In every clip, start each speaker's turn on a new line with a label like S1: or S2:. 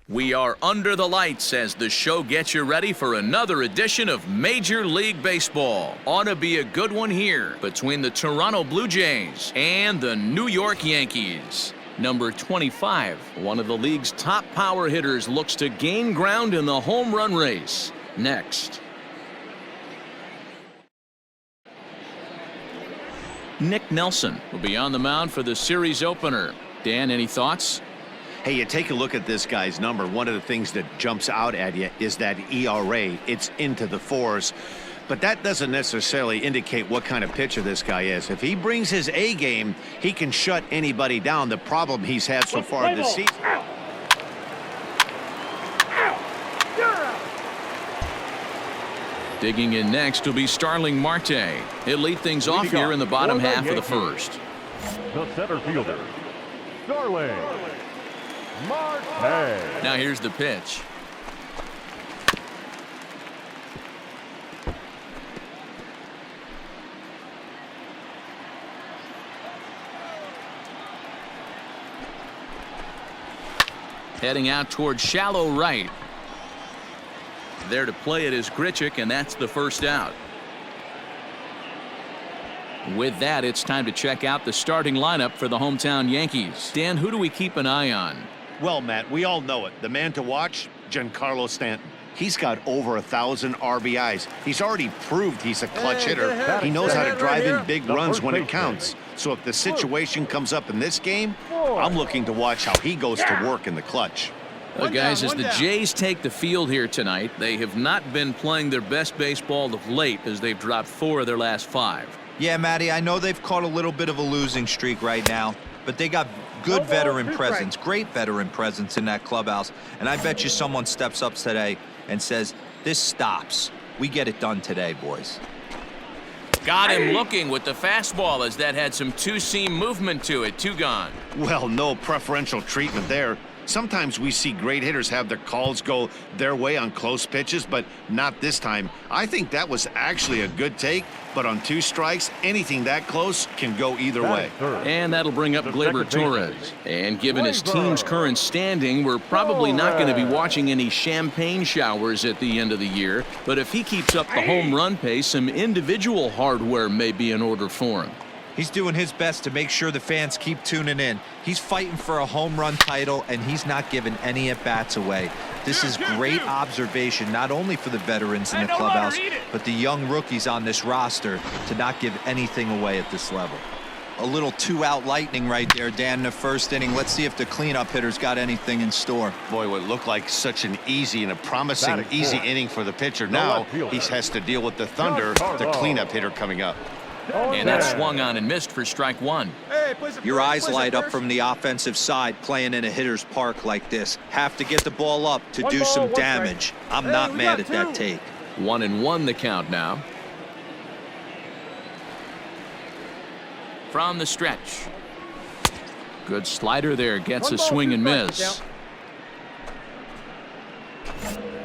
S1: We are under the lights as the show gets you ready for another edition of Major League Baseball. Ought to be a good one here between the Toronto Blue Jays and the New York Yankees. Number 25, one of the league's top power hitters, looks to gain ground in the home run race. Next. Nick Nelson will be on the mound for the series opener. Dan, any thoughts?
S2: Hey, you take a look at this guy's number. One of the things that jumps out at you is that ERA. It's into the fours. But that doesn't necessarily indicate what kind of pitcher this guy is. If he brings his A game, he can shut anybody down. The problem he's had so far this season.
S1: Digging in next will be Starling Marte. He'll lead things off here in the bottom half of the first.
S3: The center fielder, Starling Marte.
S1: Now here's the pitch. Heading out towards shallow right. There to play it is Grichuk, and that's the first out. With that, it's time to check out the starting lineup for the hometown Yankees. Dan, who do we keep an eye on?
S2: Well, Matt, we all know it. The man to watch, Giancarlo Stanton. He's got over 1,000 RBIs. He's already proved he's a clutch hitter. He knows how to drive in big runs when it counts. So if the situation comes up in this game, I'm looking to watch how he goes to work in the clutch.
S1: Well, guys, as the Jays take the field here tonight, they have not been playing their best baseball of late as they've dropped 4 of their last 5.
S4: Yeah, Matty, I know they've caught a little bit of a losing streak right now, but they got good veteran presence, great veteran presence in that clubhouse. And I bet you someone steps up today and says, this stops. We get it done today, boys.
S1: Got him looking with the fastball as that had some two-seam movement to it. 2 gone.
S2: Well, no preferential treatment there. Sometimes we see great hitters have their calls go their way on close pitches, but not this time. I think that was actually a good take, but on 2 strikes, anything that close can go either way.
S1: And that'll bring up Gleyber Torres. And given his team's current standing, we're probably not going to be watching any champagne showers at the end of the year. But if he keeps up the home run pace, some individual hardware may be in order for him.
S4: He's doing his best to make sure the fans keep tuning in. He's fighting for a home run title, and he's not giving any at-bats away. This is great observation, not only for the veterans in the clubhouse, but the young rookies on this roster to not give anything away at this level. A little 2-out lightning right there, Dan, in the first inning. Let's see if the cleanup hitter's got anything in store.
S2: Boy, what looked like such an easy and a promising easy inning for the pitcher. Now he has to deal with the Thunder, the cleanup hitter coming up.
S1: And that swung on and missed for strike 1.
S4: Your eyes light up from the offensive side playing in a hitter's park like this. Have to get the ball up to do some damage. I'm not mad at that take.
S1: 1-1 the count now. From the stretch. Good slider there, gets a swing and miss.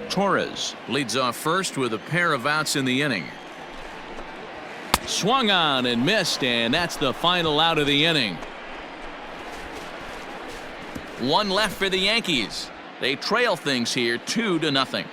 S1: Torres leads off first with a pair of outs in the inning. Swung on and missed, and that's the final out of the inning. 1 left for the Yankees. They trail things here 2-0.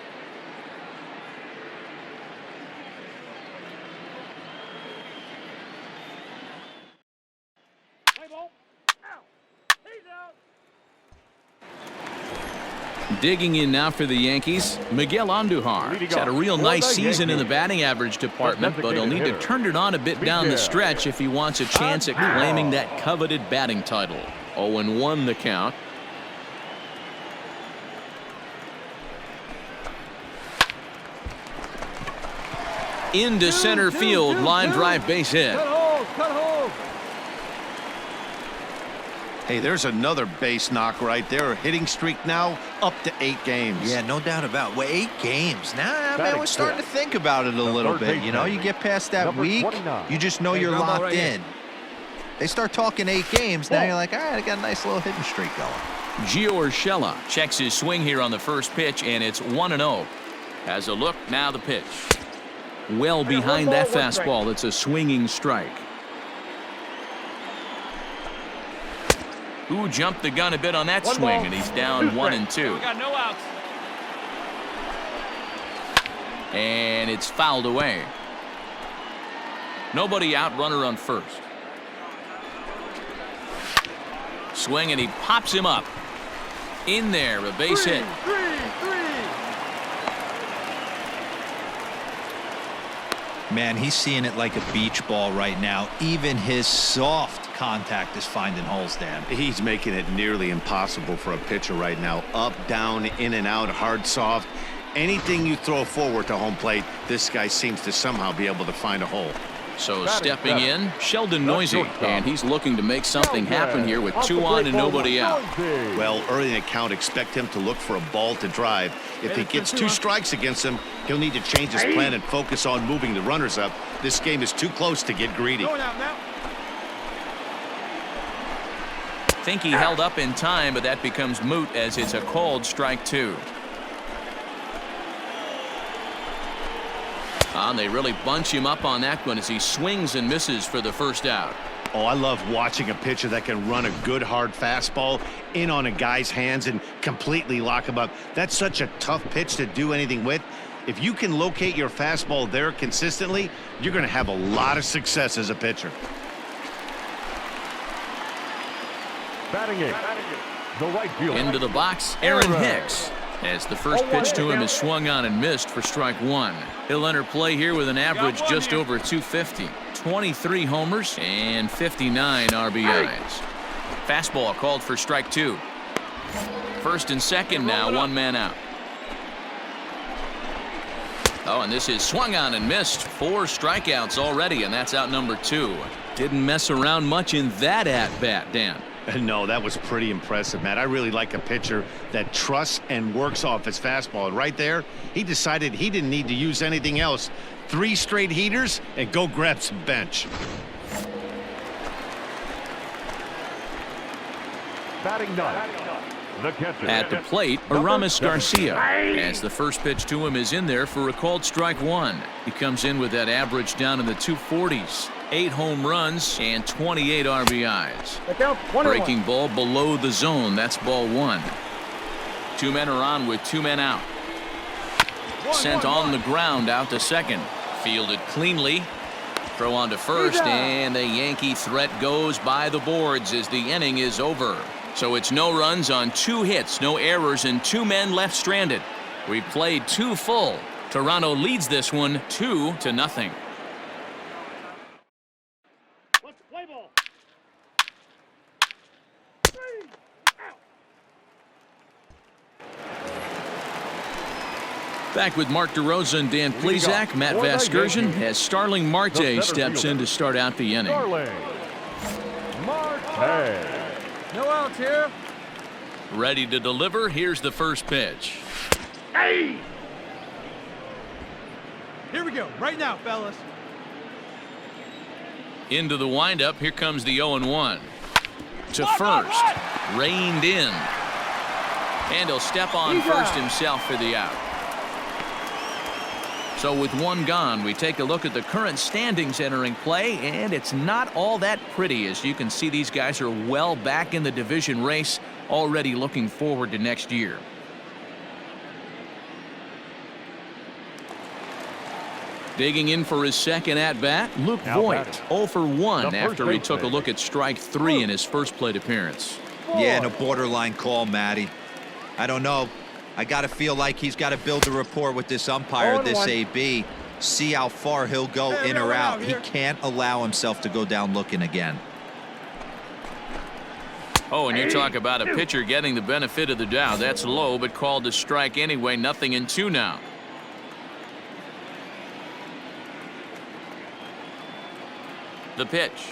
S1: Digging in now for the Yankees, Miguel Andujar. He's had a real nice season in the batting average department, but he'll need to turn it on a bit down the stretch if he wants a chance at claiming that coveted batting title. 0-1 the count. Into center field, line drive base hit.
S2: Hey, there's another base knock right there. Hitting streak now up to 8 games.
S4: Yeah, no doubt about it. Well, 8 games. Now, man, we're starting to think about it a little bit. You know, you get past that week, you just know you're locked in. They start talking 8 games, now you're like, all right, I got a nice little hitting streak going.
S1: Gio Urshela checks his swing here on the first pitch, and it's 1-0. Has a look, now the pitch. Well behind that fastball, it's a swinging strike. Who jumped the gun a bit on that swing, and he's down 1-2.
S5: We got no outs.
S1: And it's fouled away. Nobody out, runner on first. Swing, and he pops him up. In there, a base hit.
S4: Man, he's seeing it like a beach ball right now. Even his soft contact is finding holes, Dan.
S2: He's making it nearly impossible for a pitcher right now. Up, down, in and out, hard, soft. Anything you throw forward to home plate, this guy seems to somehow be able to find a hole.
S1: So stepping in, Sheldon Noisy, and he's looking to make something happen here with 2 on and nobody out.
S2: Well, early in the count, expect him to look for a ball to drive. If he gets 2 strikes against him, he'll need to change his plan and focus on moving the runners up. This game is too close to get greedy.
S1: Think he held up in time, but that becomes moot as it's a called strike 2. And they really bunch him up on that one as he swings and misses for the first out.
S2: Oh, I love watching a pitcher that can run a good hard fastball in on a guy's hands and completely lock him up. That's such a tough pitch to do anything with. If you can locate your fastball there consistently, you're going to have a lot of success as a pitcher.
S3: Batting 8, the right fielder.
S1: Into the box, Aaron Hicks. As the first pitch to him is swung on and missed for strike 1. He'll enter play here with an average just over 250, 23 homers, and 59 RBIs. Fastball called for strike 2. First and second now, 1 man out. Oh, and this is swung on and missed. 4 strikeouts already, and that's out number 2. Didn't mess around much in that at-bat, Dan.
S2: No, that was pretty impressive, Matt. I really like a pitcher that trusts and works off his fastball. And right there, he decided he didn't need to use anything else. 3 straight heaters and go grab some bench.
S3: Batting 9, the catcher.
S1: At the plate, Aramis Garcia. As the first pitch to him is in there for a called strike 1. He comes in with that average down in the 240s. 8 home runs and 28 RBIs. Breaking ball below the zone. That's ball 1. 2 men are on with 2 men out. Sent on the ground out to second. Fielded cleanly. Throw on to first, and the Yankee threat goes by the boards as the inning is over. So it's no runs on 2 hits, no errors, and 2 men left stranded. We played 2 full. Toronto leads this one 2-0. Back with Mark DeRosa and Dan Plesac. Matt Vasgersian as Starling Marte steps in to start out the inning.
S3: Starling Marte.
S5: No outs here.
S1: Ready to deliver. Here's the first pitch.
S5: Hey! Here we go. Right now, fellas.
S1: Into the windup. Here comes the 0-1. To first. Reined in. And he'll step on first himself for the out. So with 1 gone, we take a look at the current standings entering play, and it's not all that pretty. As you can see, these guys are well back in the division race, already looking forward to next year. Digging in for his second at-bat, Luke Voigt, 0 for 1 after he took a look at strike 3 in his first plate appearance.
S4: Yeah, and a borderline call, Matty. I don't know. I got to feel like he's got to build a rapport with this umpire, this AB, see how far he'll go in or out. He can't allow himself to go down looking again.
S1: Oh, and you talk about a pitcher getting the benefit of the doubt. That's low, but called a strike anyway. 0-2 now. The pitch.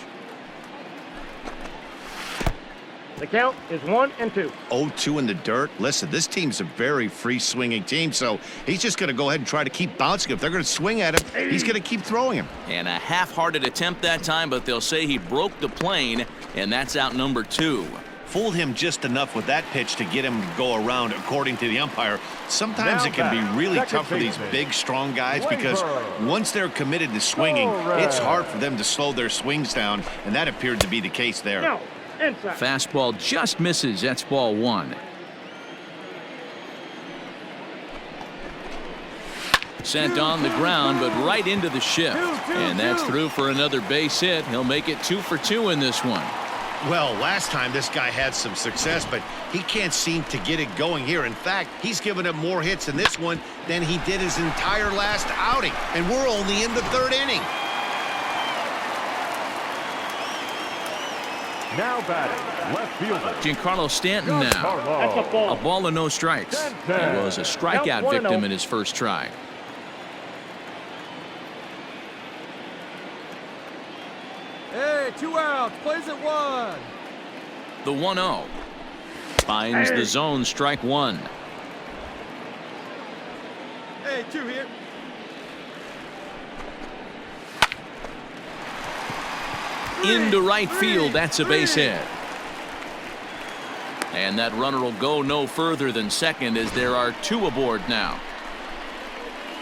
S6: The count is 1-2.
S2: 0-2 in the dirt. Listen, this team's a very free-swinging team, so he's just going to go ahead and try to keep bouncing. If they're going to swing at him, he's going to keep throwing him.
S1: And a half-hearted attempt that time, but they'll say he broke the plane, and that's out number 2.
S2: Fooled him just enough with that pitch to get him to go around, according to the umpire. Sometimes it can be really tough for these big, strong guys because once they're committed to swinging, it's hard for them to slow their swings down, and that appeared to be the case there.
S6: Inside.
S1: Fastball just misses. That's ball one. Sent on the ground, but right into the shift. And that's through for another base hit. He'll make it 2 for 2 in this one.
S2: Well, last time this guy had some success, but he can't seem to get it going here. In fact, he's given up more hits in this one than he did his entire last outing. And we're only in the 3rd inning.
S3: Now batting, left fielder.
S1: Giancarlo Stanton now.
S6: That's a ball.
S1: A ball and no strikes. He was a strikeout
S6: Count 1-0.
S1: victim in his first try.
S5: Hey, 2 outs. Plays at 1.
S1: The 1-0. Finds the zone, strike one.
S5: Hey, 2 here.
S1: Into right field. That's a base hit. And that runner will go no further than second as there are 2 aboard now.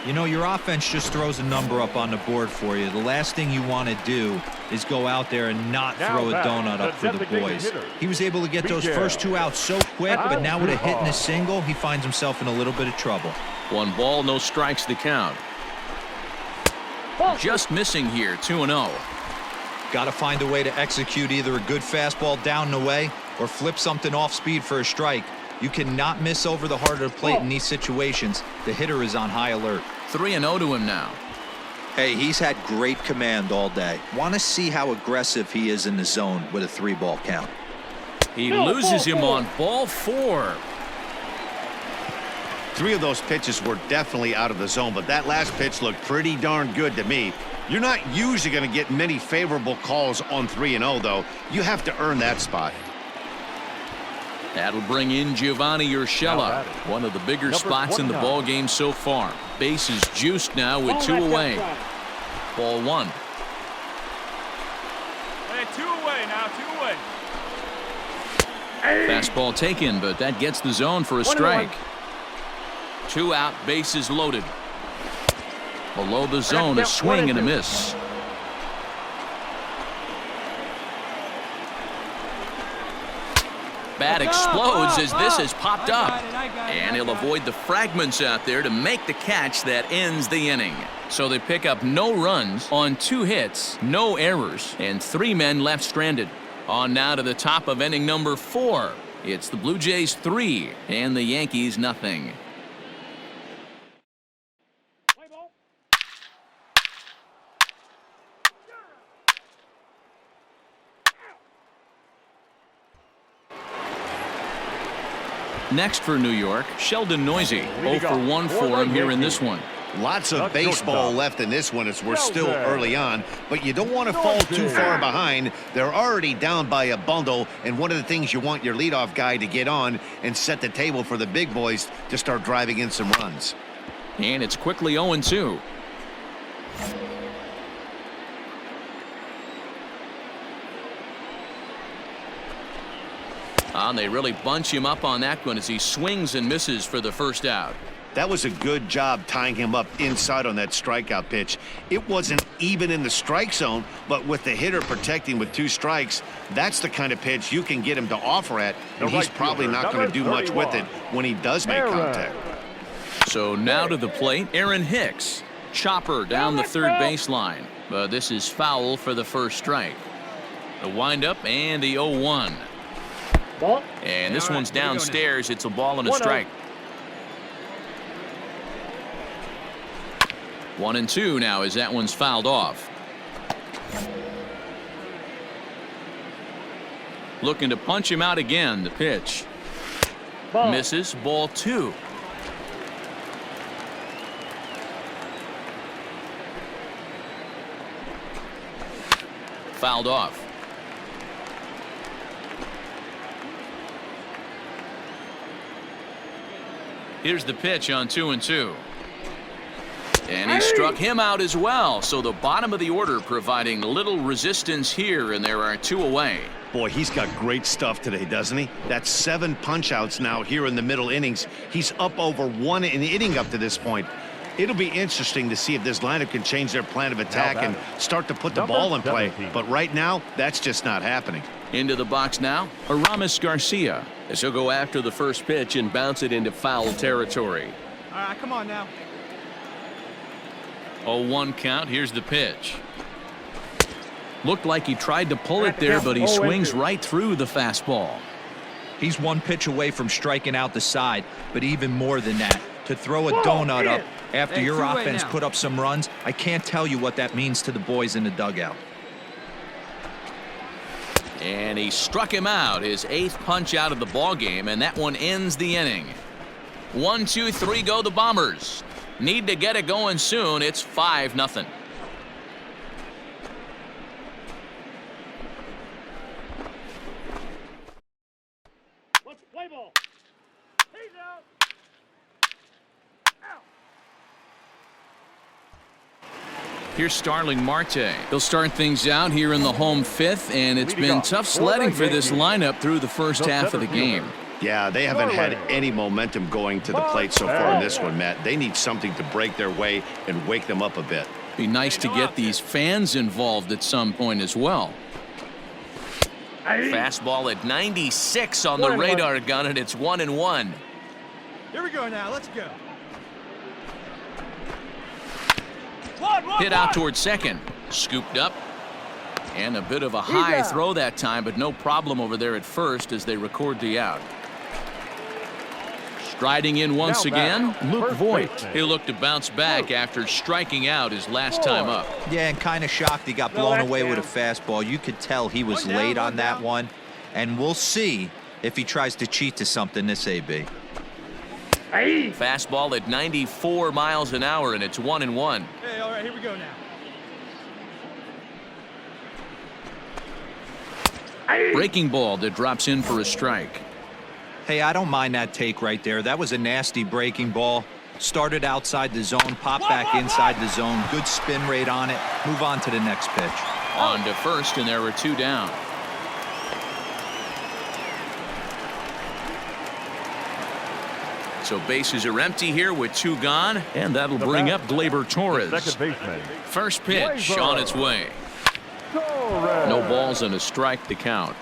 S4: You know, your offense just throws a number up on the board for you. The last thing you want to do is go out there and not throw a donut up for the boys. He was able to get those first 2 outs so quick, but now with a hit and a single, he finds himself in a little bit of trouble.
S1: 1 ball, no strikes to count. Just missing here, 2-0.
S4: Got to find a way to execute either a good fastball down and away or flip something off speed for a strike. You cannot miss over the heart of the plate in these situations. The hitter is on high alert.
S1: 3-0 to him now.
S4: Hey, he's had great command all day. Want to see how aggressive he is in the zone with a 3-ball count.
S1: He loses him on ball 4.
S2: 3 of those pitches were definitely out of the zone, but that last pitch looked pretty darn good to me. You're not usually going to get many favorable calls on 3-0, though. You have to earn that spot.
S1: That'll bring in Giovanni Urshela, one of the bigger spots in the ball game so far. Bases juiced now with 2 away. Ball 1.
S5: Hey, 2 away now. 2 away.
S1: Fastball taken, but that gets the zone for a strike. 2 out, bases loaded. Below the zone, a swing and a miss. Bat explodes as this has popped up. And he'll avoid the fragments out there to make the catch that ends the inning. So they pick up no runs on 2 hits, no errors, and 3 men left stranded. On now to the top of inning number 4. It's the Blue Jays 3 and the Yankees nothing. Next for New York, Sheldon Noisy. 0 for 1 for him here in this one.
S2: Lots of baseball left in this one as we're still early on, but you don't want to fall too far behind. They're already down by a bundle, and one of the things you want your leadoff guy to get on and set the table for the big boys to start driving in some runs.
S1: And it's quickly 0-2. They really bunch him up on that one as he swings and misses for the first out.
S2: That was a good job tying him up inside on that strikeout pitch. It wasn't even in the strike zone, but with the hitter protecting with 2 strikes, that's the kind of pitch you can get him to offer at, and he's probably not going to do much with it when he does make contact.
S1: So now to the plate, Aaron Hicks. Chopper down the third baseline. But this is foul for the first strike. The windup and the 0-1. And this one's downstairs. It's a ball and a strike. 1-2 now as that one's fouled off. Looking to punch him out again. The pitch. Misses. Ball 2. Fouled off. Here's the pitch on 2-2. And he struck him out as well. So the bottom of the order providing little resistance here, and there are 2 away.
S2: Boy, he's got great stuff today, doesn't he? That's 7 punch-outs now here in the middle innings. He's up over 1 an inning up to this point. It'll be interesting to see if this lineup can change their plan of attack and start to put the ball in play. But right now, that's just not happening.
S1: Into the box now, Aramis Garcia, as he'll go after the first pitch and bounce it into foul territory.
S5: All right, come on now.
S1: 0-1 count. Here's the pitch. Looked like he tried to pull it there, but he swings right through the fastball.
S4: He's one pitch away from striking out the side, but even more than that, to throw a donut up after your offense put up some runs, I can't tell you what that means to the boys in the dugout.
S1: And he struck him out, his 8th punch out of the ball game, and that one ends the inning. 1, 2, 3 go the Bombers. Need to get it going soon. It's 5-0.
S6: Play ball. He's out.
S1: Here's Starling Marte. He'll start things out here in the home 5th, and it's been tough sledding for this lineup through the first half of the game.
S2: Yeah, they haven't had any momentum going to the plate so far in this one, Matt. They need something to break their way and wake them up a bit.
S1: Be nice to get these fans involved at some point as well. Fastball at 96 on the radar gun, and it's 1-1.
S5: Here we go now. Let's go.
S1: Hit out towards second. Scooped up. And a bit of a high throw that time, but no problem over there at first as they record the out. Striding in once again, Luke Voigt. He'll look to bounce back after striking out his last time up.
S4: Yeah, and kind of shocked he got blown away with a fastball. You could tell he was late on that one. And we'll see if he tries to cheat to something this AB.
S1: Fastball at 94 miles an hour, and it's 1-1.
S5: Hey, all right, here we go now.
S1: Breaking ball that drops in for a strike.
S4: Hey, I don't mind that take right there. That was a nasty breaking ball. Started outside the zone, popped back inside the zone. Good spin rate on it. Move on to the next pitch.
S1: On to first, and there are 2 down. So bases are empty here with 2 gone, and that'll bring up Gleyber Torres.
S3: Second baseman.
S1: First pitch on its way. No balls and a strike to count.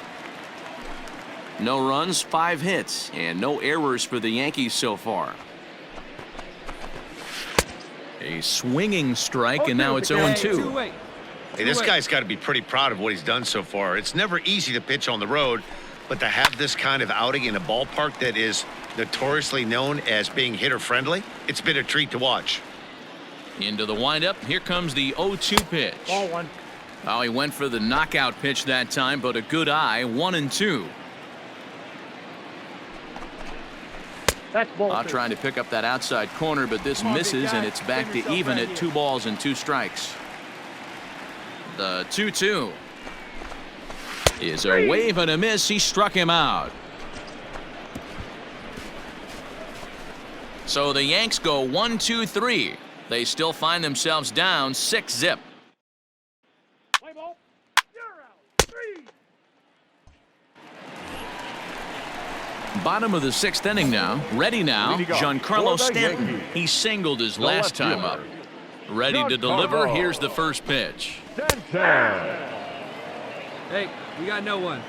S1: No runs, 5 hits, and no errors for the Yankees so far. A swinging strike, and now it's 0-2.
S2: Hey, this guy's got to be pretty proud of what he's done so far. It's never easy to pitch on the road, but to have this kind of outing in a ballpark that is notoriously known as being hitter-friendly, it's been a treat to watch.
S1: Into the windup. Here comes the 0-2 pitch.
S6: Ball 1.
S1: Oh, he went for the knockout pitch that time, but a good eye. 1-2.
S6: That's ball 2.
S1: Trying to pick up that outside corner, but this misses, and it's back to even at 2 balls and 2 strikes. The 2-2 is a wave and a miss. He struck him out. So the Yanks go 1-2-3. They still find themselves down 6-0.
S6: Play ball. You're out. 3.
S1: Bottom of the 6th inning now. Ready now, Giancarlo Stanton. He singled his last time up. Ready to deliver. Here's the first pitch.
S5: Hey, we got no one.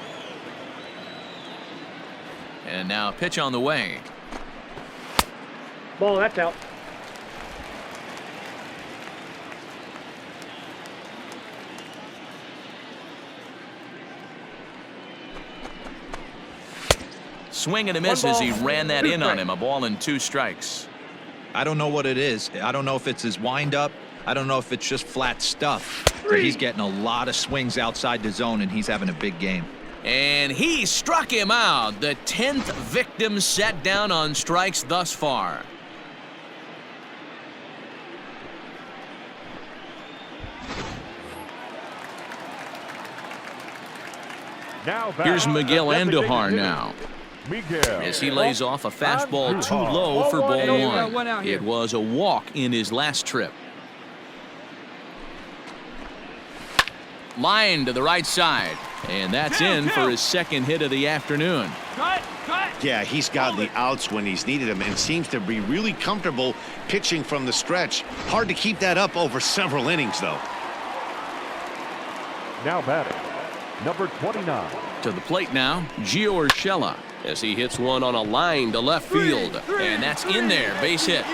S1: And now a pitch on the way.
S6: Ball, that's out.
S1: Swing and a miss as he ran that in on him. A ball and 2 strikes.
S4: I don't know what it is. I don't know if it's his windup. I don't know if it's just flat stuff. But he's getting a lot of swings outside the zone, and he's having a big game.
S1: And he struck him out. The 10th victim set down on strikes thus far. Here's Miguel Andujar now. As he lays off a fastball too low for ball 1. It was a walk in his last trip. Line to the right side. And that's in for his second hit of the afternoon.
S2: Yeah, he's gotten the outs when he's needed them and seems to be really comfortable pitching from the stretch. Hard to keep that up over several innings, though.
S3: Now batting, number 29.
S1: To the plate now, Gio Urshela, as he hits one on a line to left field. And that's in there, base hit.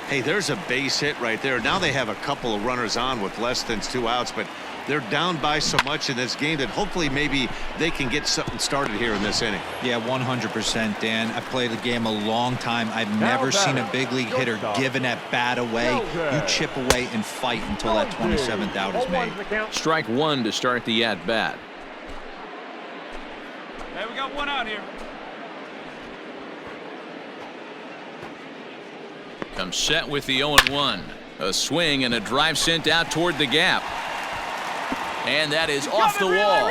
S2: Hey, there's a base hit right there. Now they have a couple of runners on with less than 2 outs, but they're down by so much in this game that hopefully maybe they can get something started here in this inning.
S4: Yeah, 100%, Dan. I played the game a long time. I've never seen a big league hitter give an at-bat away. You chip away and fight until that 27th out is made.
S1: Strike one to start the at-bat.
S5: Hey, we got one out here.
S1: Comes set with the 0-1. A swing and a drive sent out toward the gap. And that is off the wall.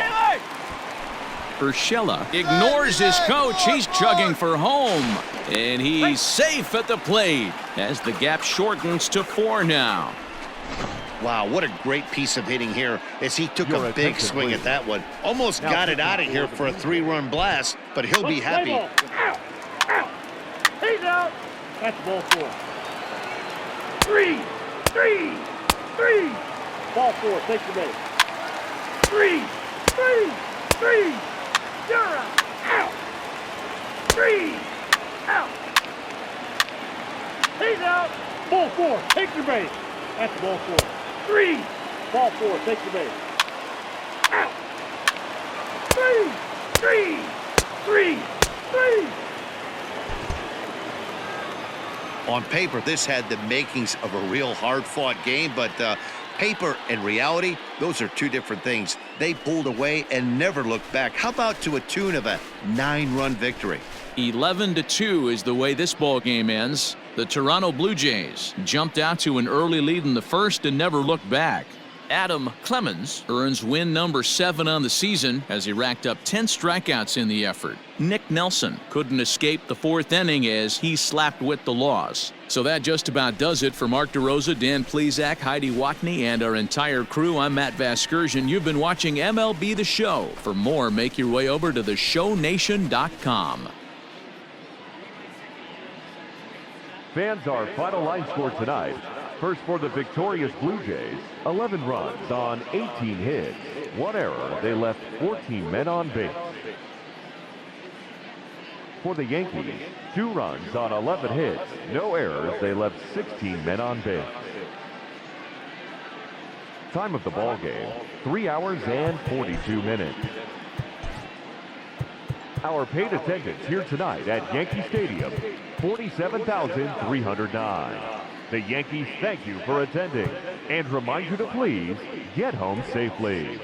S1: Urshela ignores his coach. He's chugging for home. And he's safe at the plate as the gap shortens to 4 now.
S2: Wow, what a great piece of hitting here as he took a big swing at that one. Almost got it out of here for a 3-run blast, but he'll be happy.
S6: Out. He's out. That's ball 4. 3. Ball 4, take the base. 3. You're out. 3. Out. He's out. Ball 4, take your base. That's ball 4. 3. Ball 4, take the base. Out. 3.
S2: On paper, this had the makings of a real hard-fought game, but paper and reality, those are two different things. They pulled away and never looked back. How about to a tune of a 9-run victory?
S1: 11-2 is the way this ball game ends. The Toronto Blue Jays jumped out to an early lead in the first and never looked back. Adam Clemens earns win number 7 on the season as he racked up 10 strikeouts in the effort. Nick Nelson couldn't escape the 4th inning as he slapped with the loss. So that just about does it for Mark DeRosa, Dan Plesac, Heidi Watney, and our entire crew. I'm Matt Vasgersian. You've been watching MLB The Show. For more, make your way over to theshownation.com.
S3: Fans, our final line score tonight. First for the victorious Blue Jays, 11 runs on 18 hits. 1 error, they left 14 men on base. For the Yankees, 2 runs on 11 hits. No errors, they left 16 men on base. Time of the ball game, 3 hours and 42 minutes. Our paid attendance here tonight at Yankee Stadium, 47,309. The Yankees thank you for attending and remind you to please get home safely.